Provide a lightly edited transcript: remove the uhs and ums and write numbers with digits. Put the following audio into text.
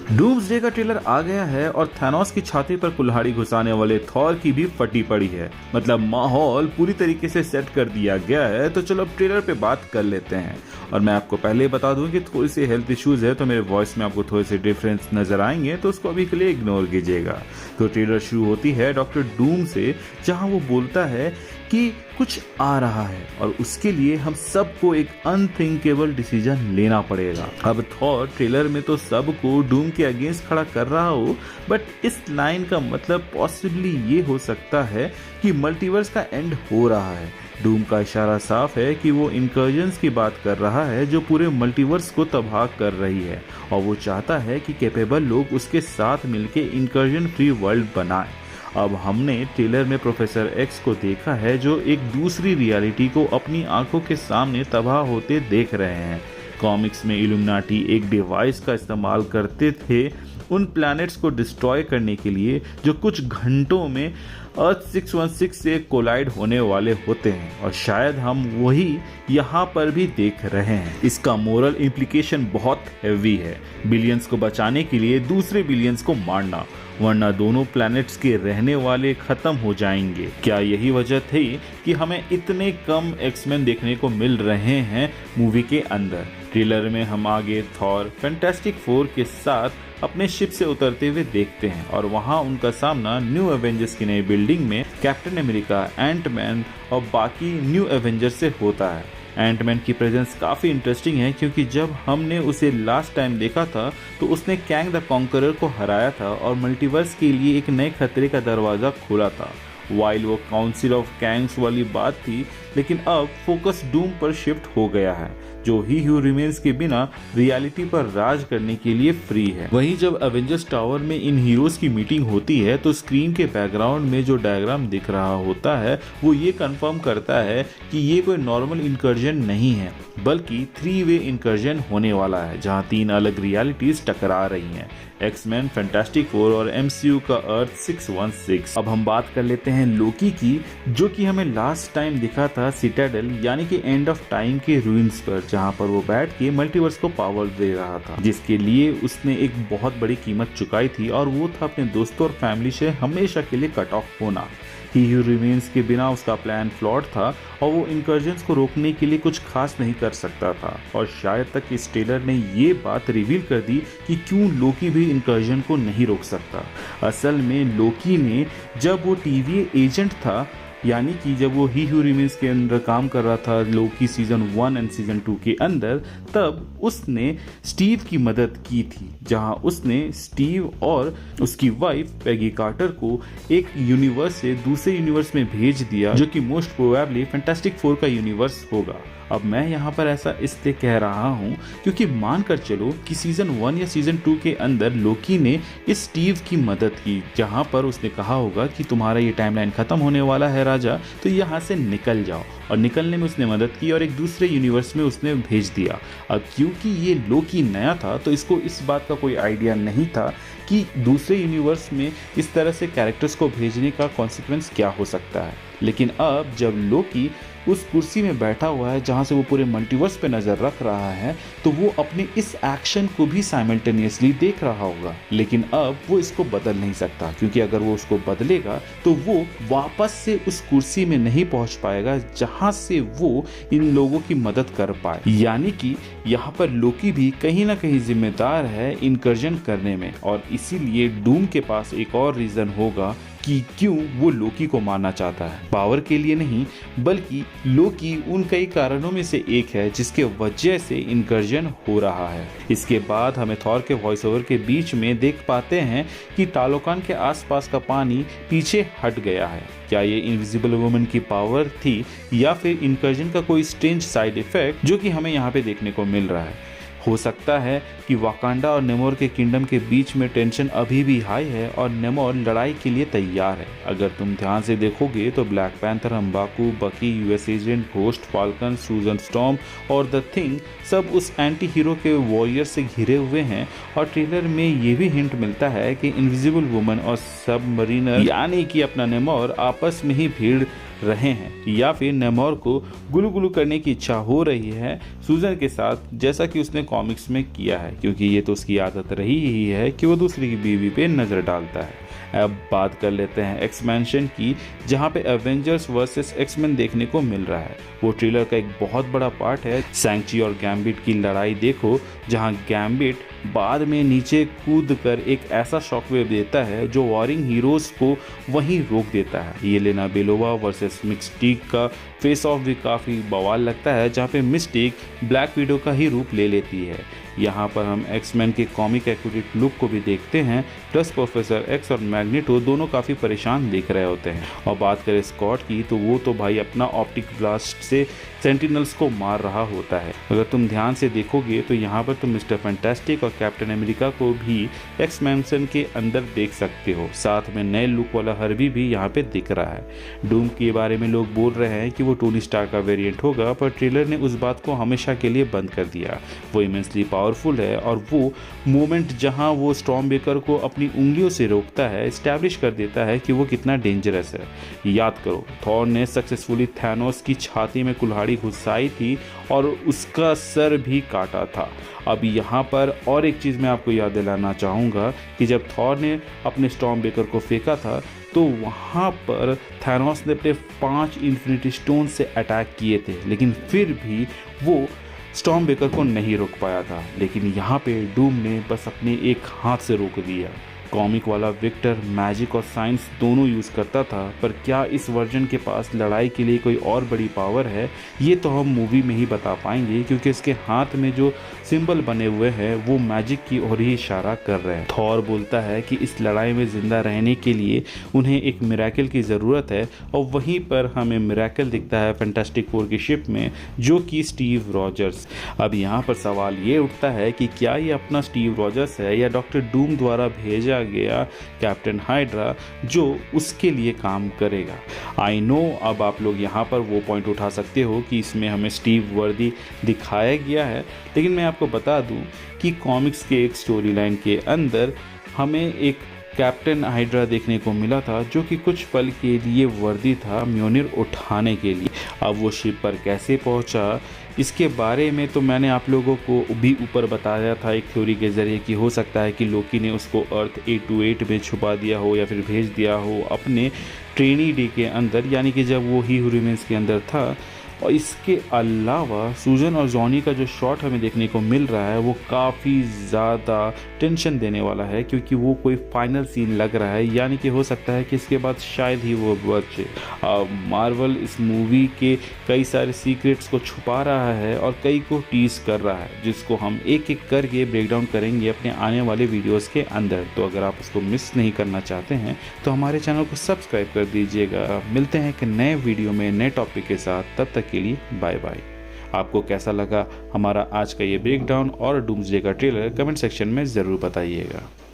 Doomsday का trailer आ गया है और थैनोस की छाती पर कुल्हाड़ी घुसाने वाले थॉर की भी फटी पड़ी है। मतलब माहौल पूरी तरीके से सेट कर दिया गया है। तो चलो अब ट्रेलर पे बात कर लेते हैं। और मैं आपको पहले बता दूं कि थोड़ी सी हेल्थ इश्यूज है, तो मेरे वॉइस में आपको थोड़े से डिफरेंस नजर आएंगे, तो उसको अभी के लिए इग्नोर कीजिएगा। तो ट्रेलर शुरू होती है डॉक्टर डूम से, जहां वो बोलता है कि कुछ आ रहा है और उसके लिए हम सबको एक अनथिंकेबल डिसीजन लेना पड़ेगा। अब थॉर ट्रेलर में तो सबको डूम के अगेंस्ट खड़ा कर रहा हो, बट इस लाइन का मतलब पॉसिबली ये हो सकता है कि मल्टीवर्स का एंड हो रहा है। डूम का इशारा साफ है कि वो इनकर्जन्स की बात कर रहा है जो पूरे मल्टीवर्स को तबाह कर रही है, और वो चाहता है कि कैपेबल लोग उसके साथ मिलके इनकर्जन फ्री वर्ल्ड बनाएं। अब हमने ट्रेलर में प्रोफेसर एक्स को देखा है जो एक दूसरी रियलिटी को अपनी आंखों के सामने तबाह होते देख रहे हैं। कॉमिक्स में इल्यूमिनाटी एक डिवाइस का इस्तेमाल करते थे उन प्लैनेट्स को डिस्ट्रॉय करने के लिए जो कुछ घंटों में अर्थ 616 से कोलाइड होने वाले होते हैं, और शायद हम वही यहाँ पर भी देख रहे हैं। इसका मोरल इम्प्लीकेशन बहुत हैवी है। बिलियंस को बचाने के लिए दूसरे बिलियंस को मारना, वरना दोनों प्लैनेट्स के रहने वाले खत्म हो जाएंगे। क्या यही वजह थी कि हमें इतने कम एक्समैन देखने को मिल रहे हैं मूवी के अंदर? ट्रेलर में हम आगे थॉर फैंटास्टिक फोर के साथ अपने शिप से उतरते हुए देखते हैं, और वहां उनका सामना न्यू एवेंजर्स की नई बिल्डिंग में कैप्टन अमेरिका, एंटमैन और बाकी न्यू एवेंजर्स से होता है। एंटमैन की प्रेजेंस काफ़ी इंटरेस्टिंग है, क्योंकि जब हमने उसे लास्ट टाइम देखा था तो उसने कैंग द कॉन्करर को हराया था और मल्टीवर्स के लिए एक नए खतरे का दरवाज़ा खोला था। वाइल वो काउंसिल ऑफ कैंग्स वाली बात थी, लेकिन अब फोकस डूम पर शिफ्ट हो गया है, जो ही हू रिमेन्स के बिना रियलिटी पर राज करने के लिए फ्री है। वहीं जब एवेंजर्स टावर में इन हीरोज की मीटिंग होती है तो स्क्रीन के बैकग्राउंड में जो डायग्राम दिख रहा होता है वो ये कंफर्म करता है कि ये कोई नॉर्मल इंकर्जन नहीं है, बल्कि 3-वे इंकर्जन होने वाला है, जहां 3 अलग रियलिटीज टकरा रही हैं। एक्समैन, फैंटास्टिक फोर और एमसीयू का अर्थ 616। अब हम बात कर लेते हैं लोकी की, जो कि हमें लास्ट टाइम दिखा था सिटाडेल यानी कि एंड ऑफ टाइम के रूइंस पर, जहां पर वो बैठ के मल्टीवर्स को पावर दे रहा था, जिसके लिए उसने एक बहुत बड़ी कीमत चुकाई थी, और वो था अपने दोस्तों और फैमिली से हमेशा के लिए कट ऑफ होना। ही हू रिमेन्स के बिना उसका प्लान फ्लॉड था और वो इंकर्जन्स को रोकने के लिए कुछ खास नहीं कर सकता था, और शायद तक इस ट्रेलर ने ये बात रिवील कर दी कि क्यों लोकी भी इंकर्जन को नहीं रोक सकता। असल में लोकी ने जब वो टीवी एजेंट था, यानी कि जब वो ही हू रिमेन्स के अंदर काम कर रहा था लोकी सीजन 1 एंड सीजन 2 के अंदर, तब उसने स्टीव की मदद की थी, जहां उसने स्टीव और उसकी वाइफ पैगी कार्टर को एक यूनिवर्स से दूसरे यूनिवर्स में भेज दिया, जो कि मोस्ट प्रोबेबली फैंटास्टिक फोर का यूनिवर्स होगा। अब मैं यहाँ पर ऐसा इसलिए कह रहा हूँ क्योंकि मानकर चलो कि सीजन 1 या सीजन 2 के अंदर लोकी ने इस स्टीव की मदद की, जहाँ पर उसने कहा होगा कि तुम्हारा ये टाइमलाइन खत्म होने वाला है राजा, तो यहाँ से निकल जाओ, और निकलने में उसने मदद की और एक दूसरे यूनिवर्स में उसने भेज दिया। अब क्योंकि ये लोकी नया था तो इसको इस बात का कोई आइडिया नहीं था कि दूसरे यूनिवर्स में इस तरह से कैरेक्टर्स को भेजने का कॉन्सिक्वेंस क्या हो सकता है। लेकिन अब जब लोकी उस कुर्सी में बैठा हुआ है जहां से वो पूरे मल्टीवर्स पे नजर रख रहा है, तो वो अपने इस एक्शन को भी साइमल्टेनियसली देख रहा होगा। लेकिन अब वो इसको बदल नहीं सकता, क्योंकि अगर वो उसको बदलेगा तो वो वापस से उस कुर्सी में नहीं पहुंच पाएगा जहां से वो इन लोगों की मदद कर पाए। यानी कि यहाँ पर लोकी भी कहीं ना कहीं जिम्मेदार है इनकर्जन करने में, और इसीलिए डूम के पास एक और रीजन होगा कि क्यों वो लोकी को मारना चाहता है। पावर के लिए नहीं, बल्कि लोकी उन कई कारणों में से एक है जिसके वजह से इनकर्जन हो रहा है। इसके बाद हमें थॉर के वॉइस ओवर के बीच में देख पाते हैं कि तालोकान के आसपास का पानी पीछे हट गया है। क्या ये इनविजिबल वुमन की पावर थी या फिर इनकर्जन का कोई स्ट्रेंज साइड इफेक्ट, जो कि हमें यहाँ पे देखने को मिल रहा है। हो सकता है कि वाकांडा और नेमोर के किंगडम के बीच में टेंशन अभी भी हाई है और नेमोर लड़ाई के लिए तैयार है। अगर तुम ध्यान से देखोगे तो ब्लैक पैंथर, अम्बाकू, बकी, यूएस एजेंट, घोस्ट, फाल्कन, सूजन स्टॉर्म और द थिंग सब उस एंटी हीरो के वॉरियर से घिरे हुए हैं। और ट्रेलर में ये भी हिंट मिलता है कि इनविजिबल वुमन और सबमरीनर यानी कि अपना नेमोर आपस में ही भीड़ रहे हैं, या फिर नेमोर को गुलू गुलू करने की इच्छा हो रही है सूजन के साथ, जैसा कि उसने कॉमिक्स में किया है, क्योंकि ये तो उसकी आदत रही ही है कि वो दूसरी की बीवी पे नज़र डालता है। अब बात कर लेते हैं एक्समेंशन की, जहां पे एवेंजर्स वर्सेस एक्समैन देखने को मिल रहा है। वो ट्रेलर का एक बहुत बड़ा पार्ट है। सैंग-ची और गैम्बिट की लड़ाई देखो, जहां गैम्बिट बाद में नीचे कूद कर एक ऐसा शॉकवेव देता है जो वॉरिंग हीरोज को वहीं रोक देता है। येलेना बेलोवा वर्सेस मिस्टीक का फेस ऑफ भी काफ़ी बवाल लगता है, जहाँ पे मिस्टीक ब्लैक विडो का ही रूप ले लेती है। यहाँ पर हम एक्समैन के कॉमिक एक्यूरेट लुक को भी देखते हैं, प्लस प्रोफेसर एक्स और मैग्नेटो दोनों काफ़ी परेशान दिख रहे होते हैं। और बात करें स्कॉट की, तो वो तो भाई अपना ऑप्टिक ब्लास्ट से सेंटिनल्स को मार रहा होता है। अगर तुम ध्यान से देखोगे तो यहाँ पर तुम मिस्टर फैंटास्टिक और कैप्टन अमेरिका को भी एक्समैन के अंदर देख सकते हो। साथ में नए लुक वाला हर्बी भी यहाँ पे दिख रहा है। डूम के बारे में लोग बोल रहे हैं कि वो टोनी स्टार्क का वेरिएंट होगा, पर ट्रेलर ने उस बात को हमेशा के लिए बंद कर दिया। वो इमेंसली पावरफुल है, और वो मोमेंट जहाँ वो स्टॉर्म बेकर को अपनी उंगलियों से रोकता है, एस्टैब्लिश कर देता है कि वो कितना डेंजरस है। याद करो, थॉर ने सक्सेसफुली थैनोस की छाती में कुल्हाड़ी घुसाई थी और उसका सर भी काटा था। अब यहाँ पर और एक चीज़ मैं आपको याद दिलाना चाहूँगा कि जब थॉर ने अपने स्टॉर्म बेकर को फेंका था, तो वहाँ पर थैनोस ने अपने 5 इन्फिनिटी स्टोन से अटैक किए थे, लेकिन फिर भी वो स्टॉर्म बेकर को नहीं रोक पाया था। लेकिन यहाँ पे डूम ने बस अपने एक हाथ से रोक दिया। कॉमिक वाला विक्टर मैजिक और साइंस दोनों यूज़ करता था, पर क्या इस वर्जन के पास लड़ाई के लिए कोई और बड़ी पावर है, ये तो हम मूवी में ही बता पाएंगे, क्योंकि इसके हाथ में जो सिंबल बने हुए हैं वो मैजिक की ओर ही इशारा कर रहे हैं। थॉर बोलता है कि इस लड़ाई में जिंदा रहने के लिए उन्हें एक मिरेकल की ज़रूरत है, और वहीं पर हमें मिरेकल दिखता है फैंटास्टिक फोर की शिप में, जो कि स्टीव रॉजर्स। अब यहाँ पर सवाल ये उठता है कि क्या ये अपना स्टीव रॉजर्स है, या डॉक्टर डूम द्वारा भेजा गया कैप्टन हाइड्रा जो उसके लिए काम करेगा। आई नो, अब आप लोग यहाँ पर वो पॉइंट उठा सकते हो कि इसमें हमें स्टीव वर्दी दिखाया गया है, लेकिन मैं आपको बता दूं कि कॉमिक्स के एक स्टोरी लाइन के अंदर हमें एक कैप्टन हाइड्रा देखने को मिला था, जो कि कुछ पल के लिए वर्दी था म्योनिर उठाने के लिए। अब वो शिप पर कैसे पहुंचा, इसके बारे में तो मैंने आप लोगों को भी ऊपर बताया था एक थ्योरी के ज़रिए कि हो सकता है कि लोकी ने उसको अर्थ 828 में छुपा दिया हो, या फिर भेज दिया हो अपने ट्रेनी डे के अंदर, यानी कि जब वो ही हू रिमेन्स के अंदर था। और इसके अलावा सूजन और जॉनी का जो शॉट हमें देखने को मिल रहा है वो काफ़ी ज़्यादा टेंशन देने वाला है, क्योंकि वो कोई फाइनल सीन लग रहा है, यानी कि हो सकता है कि इसके बाद शायद ही वो बचे। मार्वल इस मूवी के कई सारे सीक्रेट्स को छुपा रहा है और कई को टीज कर रहा है, जिसको हम एक एक करके ब्रेकडाउन करेंगे अपने आने वाले वीडियोस के अंदर। तो अगर आप उसको मिस नहीं करना चाहते हैं तो हमारे चैनल को सब्सक्राइब कर दीजिएगा। मिलते हैं एक नए वीडियो में नए टॉपिक के साथ, तब तक के लिए बाय बाय। आपको कैसा लगा हमारा आज का ये ब्रेकडाउन और डूम्सडे का ट्रेलर, कमेंट सेक्शन में ज़रूर बताइएगा।